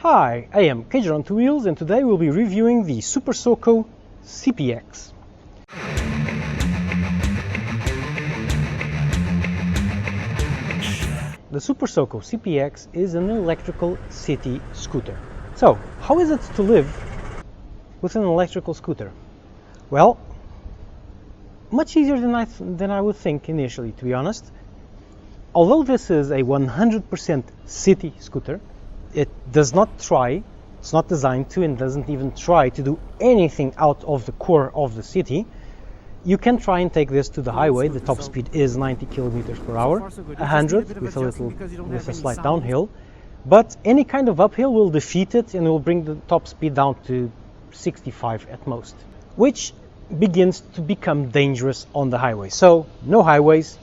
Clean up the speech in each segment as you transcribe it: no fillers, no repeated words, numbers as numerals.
Hi, I am Cager on Two Wheels, and today we'll be reviewing the Super Soco CPX. The Super Soco CPX is an electrical city scooter. So, how is it to live with an electrical scooter? Well, much easier than I would think initially, to be honest. Although this is a 100% city scooter, it's not designed to, and doesn't even try to do anything out of the core of the city. You can try and take this to the highway. The top speed is 90 kilometers per hour, 100 with a slight downhill. But any kind of uphill will defeat it and will bring the top speed down to 65 at most, which begins to become dangerous on the highway. So no highways,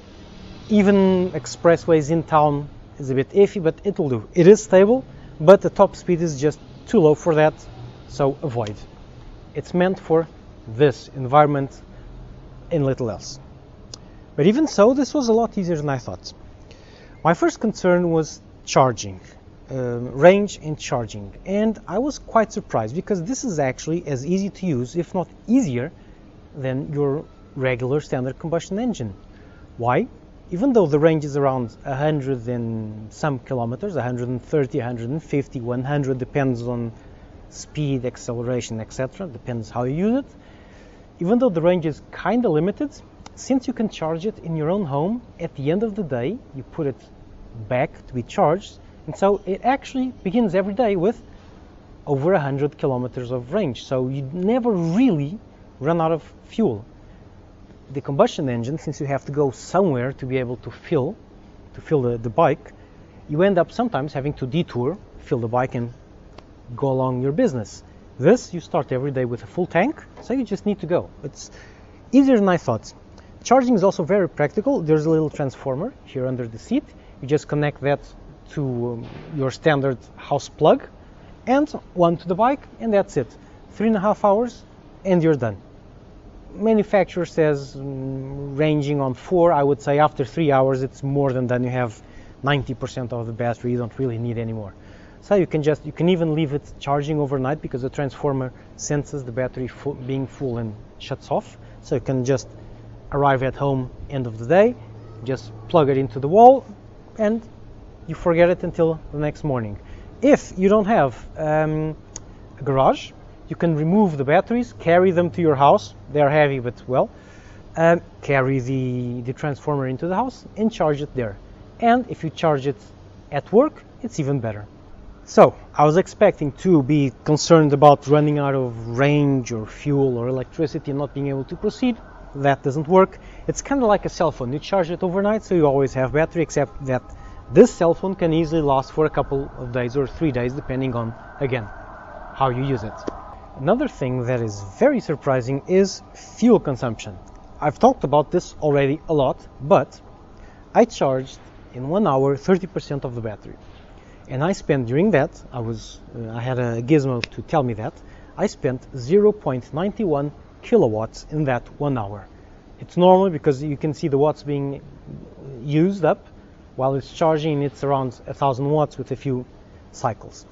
even expressways in town is a bit iffy, but it will do. It is stable, but the top speed is just too low for that, so avoid. It's meant for this environment and little else. But even so, this was a lot easier than I thought. My first concern was charging, range and charging, and I was quite surprised because this is actually as easy to use, if not easier, than your regular standard combustion engine. Why? Even though the range is around 100 and some kilometers, 130, 150, 100, depends on speed, acceleration, etc., depends how you use it. Even though the range is kind of limited, since you can charge it in your own home, at the end of the day, you put it back to be charged, and so it actually begins every day with over 100 kilometers of range, so you never really run out of fuel. The combustion engine, since you have to go somewhere to be able to fill the bike, you end up sometimes having to detour, fill the bike and go along your business. This, you start every day with a full tank, so you just need to go. It's easier than I thought. Charging is also very practical. There's a little transformer here under the seat. You just connect that to your standard house plug and one to the bike, and that's it. 3.5 hours and you're done. Manufacturer says ranging on 4. I would say after 3 hours it's more than done. You have 90% of the battery. You don't really need any more. So you can even leave it charging overnight because the transformer senses the battery being full and shuts off. So you can just arrive at home end of the day, just plug it into the wall, and you forget it until the next morning. If you don't have a garage, you can remove the batteries, carry them to your house. They are heavy, but well, carry the transformer into the house and charge it there. And if you charge it at work, it's even better. So I was expecting to be concerned about running out of range or fuel or electricity and not being able to proceed. That doesn't work. It's kind of like a cell phone. You charge it overnight, so you always have battery, except that this cell phone can easily last for a couple of days or 3 days, depending on, again, how you use it. Another thing that is very surprising is fuel consumption. I've talked about this already a lot, but I charged in 1 hour 30% of the battery. And I spent during that, I had a gizmo to tell me that, I spent 0.91 kilowatts in that 1 hour. It's normal because you can see the watts being used up. While it's charging, it's around 1,000 watts with a few cycles.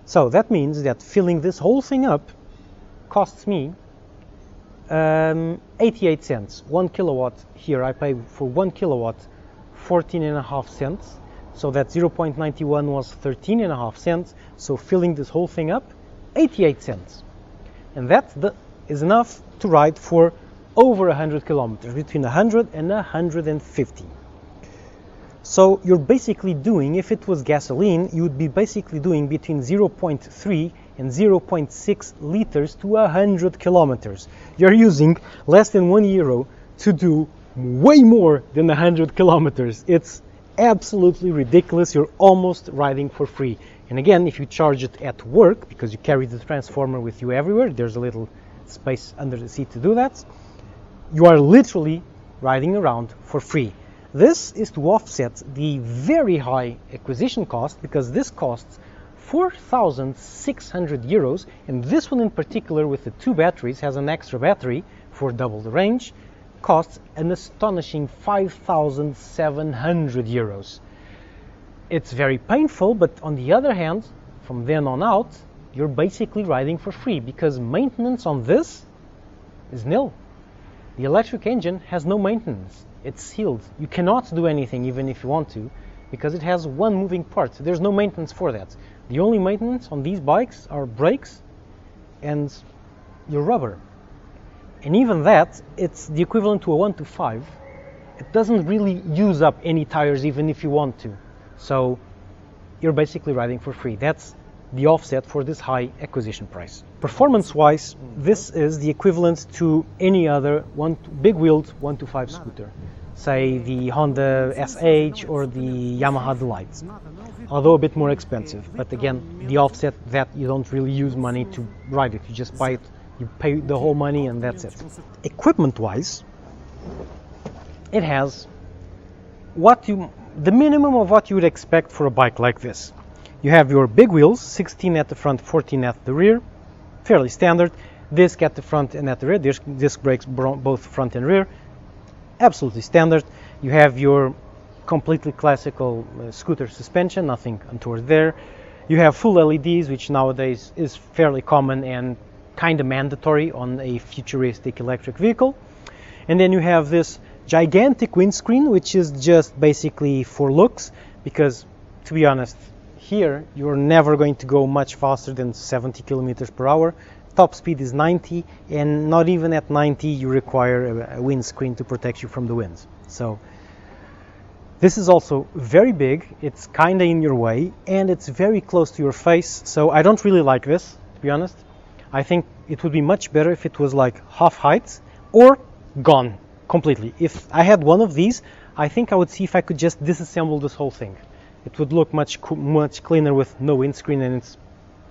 So that means that filling this whole thing up costs me 88 cents. 1 kilowatt here, I pay for 1 kilowatt 14.5 cents. So that 0.91 was 13.5 cents. So filling this whole thing up, 88 cents. And that is enough to ride for over 100 kilometers, between 100 and 150. So you're basically doing, if it was gasoline, you would be basically doing between 0.3 and 0.6 liters to 100 kilometers. You're using less than €1 to do way more than 100 kilometers. It's absolutely ridiculous. You're almost riding for free. And again, if you charge it at work, because you carry the transformer with you everywhere, there's a little space under the seat to do that, you are literally riding around for free. This is to offset the very high acquisition cost, because this costs €4,600, and this one in particular with the 2 batteries has an extra battery for double the range, costs an astonishing €5,700. It's very painful, but on the other hand, from then on out, you're basically riding for free, because maintenance on this is nil. The electric engine has no maintenance. It's sealed. You cannot do anything even if you want to, because it has one moving part. There's no maintenance for that. The only maintenance on these bikes are brakes and your rubber. And even that, it's the equivalent to a 125. It doesn't really use up any tires even if you want to. So you're basically riding for free. That's the offset for this high acquisition price. Performance-wise, this is the equivalent to any other big-wheeled 125 scooter, say the Honda SH or the Yamaha Delight, although a bit more expensive. But again, the offset that you don't really use money to ride it, you just buy it, you pay the whole money and that's it. Equipment-wise, it has the minimum of what you would expect for a bike like this. You have your big wheels, 16 at the front, 14 at the rear, fairly standard. Disc at the front and at the rear, disc brakes both front and rear, absolutely standard. You have your completely classical scooter suspension, nothing untoward there. You have full LEDs, which nowadays is fairly common and kind of mandatory on a futuristic electric vehicle. And then you have this gigantic windscreen, which is just basically for looks, because to be honest, here you're never going to go much faster than 70 kilometers per hour. Top speed is 90, and not even at 90 you require a windscreen to protect you from the winds. So this is also very big, it's kind of in your way, and it's very close to your face, so I don't really like this, to be honest. I think it would be much better if it was like half height or gone completely. If I had one of these, I think I would see if I could just disassemble this whole thing. It would look much cleaner with no windscreen, and it's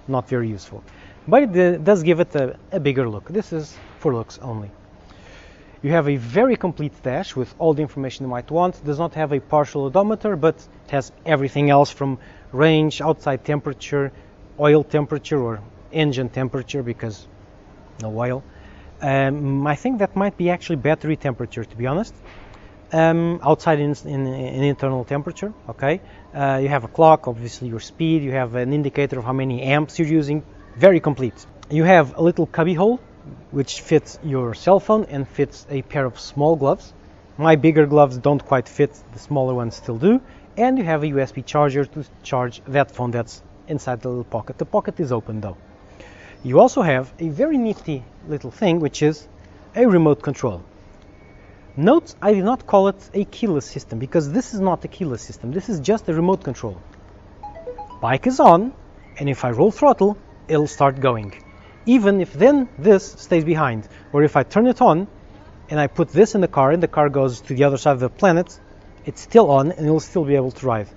not very useful. But it does give it a bigger look. This is for looks only. You have a very complete dash with all the information you might want. It does not have a partial odometer, but it has everything else from range, outside temperature, oil temperature or engine temperature because no oil. I think that might be actually battery temperature, to be honest. Outside in internal temperature, okay. You have a clock, obviously your speed, you have an indicator of how many amps you're using, very complete. You have a little cubby hole which fits your cell phone and fits a pair of small gloves. My bigger gloves don't quite fit, the smaller ones still do. And you have a USB charger to charge that phone that's inside the little pocket. The pocket is open though. You also have a very nifty little thing, which is a remote control. Note, I did not call it a keyless system, because this is not a keyless system. This is just a remote control. Bike is on, and if I roll throttle, it'll start going. Even if then this stays behind. Or if I turn it on, and I put this in the car, and the car goes to the other side of the planet, it's still on, and it'll still be able to ride.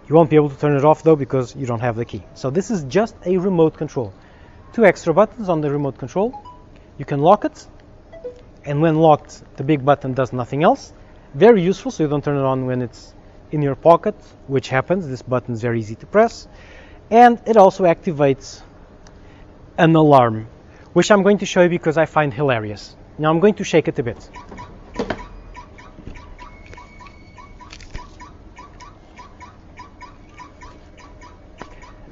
You won't be able to turn it off, though, because you don't have the key. So this is just a remote control. 2 extra buttons on the remote control. You can lock it, and when locked, the big button does nothing else. Very useful, so you don't turn it on when it's in your pocket, which happens. This button is very easy to press. And it also activates an alarm, which I'm going to show you because I find hilarious. Now I'm going to shake it a bit.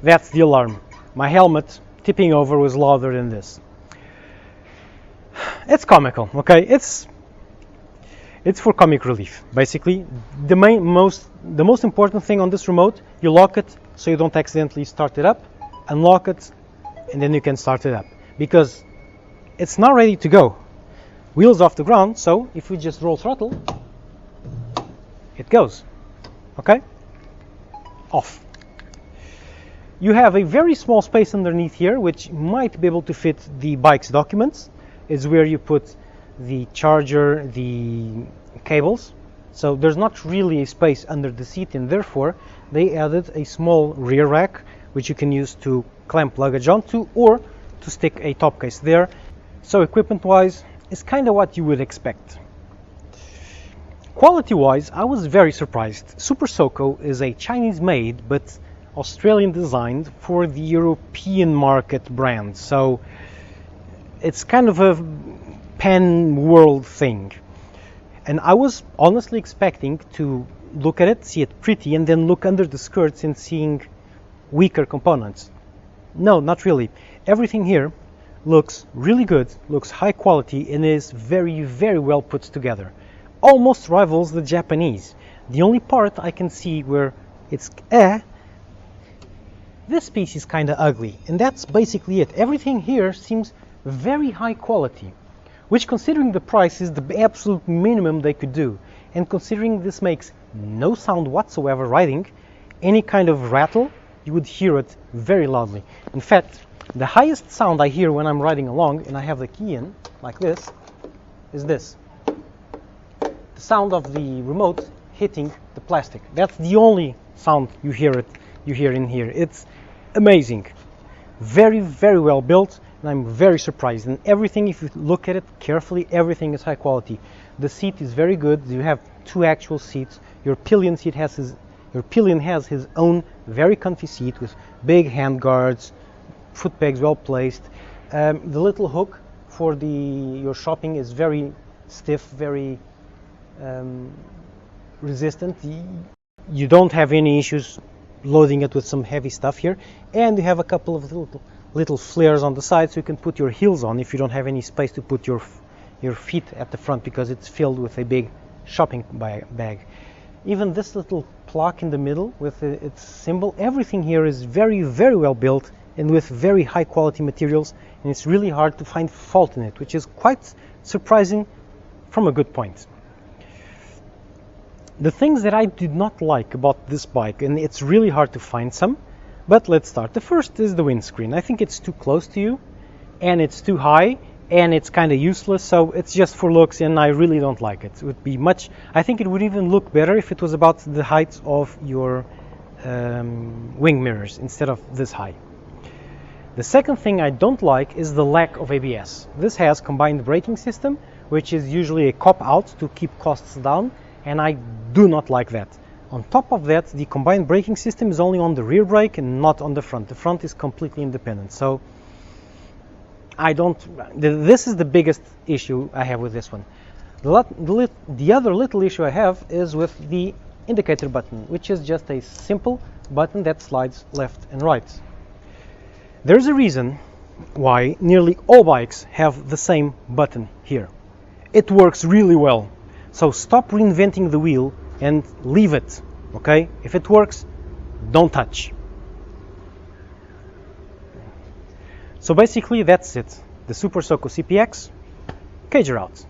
That's the alarm. My helmet tipping over was louder than this. It's comical, okay? It's for comic relief, basically. The most important thing on this remote, you lock it so you don't accidentally start it up, unlock it, and then you can start it up. Because it's now ready to go. Wheels off the ground, so if we just roll throttle, it goes, okay? Off. You have a very small space underneath here, which might be able to fit the bike's documents. Is where you put the charger, the cables. So there's not really a space under the seat, and therefore they added a small rear rack which you can use to clamp luggage onto or to stick a top case there. So equipment wise, it's kind of what you would expect. Quality wise, I was very surprised. Super Soco is a Chinese made but Australian designed for the European market brand. So it's kind of a pan-world thing. And I was honestly expecting to look at it, see it pretty, and then look under the skirts and seeing weaker components. No, not really. Everything here looks really good, looks high quality, and is very, very well put together. Almost rivals the Japanese. The only part I can see where it's this piece is kind of ugly, and that's basically it. Everything here seems very high quality, which, considering the price, is the absolute minimum they could do. And considering this makes no sound whatsoever riding, any kind of rattle, you would hear it very loudly. In fact, the highest sound I hear when I'm riding along, and I have the key in, like this, is this. The sound of the remote hitting the plastic. That's the only sound you hear in here. It's amazing. Very, very well built, and I'm very surprised. And everything, if you look at it carefully, everything is high quality. The seat is very good. You have two actual seats. Your pillion has his own very comfy seat with big hand guards, foot pegs well placed. The little hook for your shopping is very stiff, very resistant. You don't have any issues loading it with some heavy stuff here, and you have a couple of little flares on the side, so you can put your heels on if you don't have any space to put your feet at the front, because it's filled with a big shopping bag. Even this little plaque in the middle with its symbol, everything here is very, very well built and with very high quality materials, and it's really hard to find fault in it, which is quite surprising from a good point. The things that I did not like about this bike, and it's really hard to find some, but let's start. The first is the windscreen. I think it's too close to you, and it's too high, and it's kind of useless, so it's just for looks, and I really don't like it. It would be I think it would even look better if it was about the height of your wing mirrors instead of this high. The second thing I don't like is the lack of ABS. This has combined braking system, which is usually a cop-out to keep costs down, and I do not like that. On top of that, the combined braking system is only on the rear brake and not on the front. The front is completely independent. So this is the biggest issue I have with this one. The other little issue I have is with the indicator button, which is just a simple button that slides left and right. There's a reason why nearly all bikes have the same button here. It works really well. So stop reinventing the wheel and leave it, okay? If it works, don't touch. So basically that's it. The Super Soco CPX, cager out.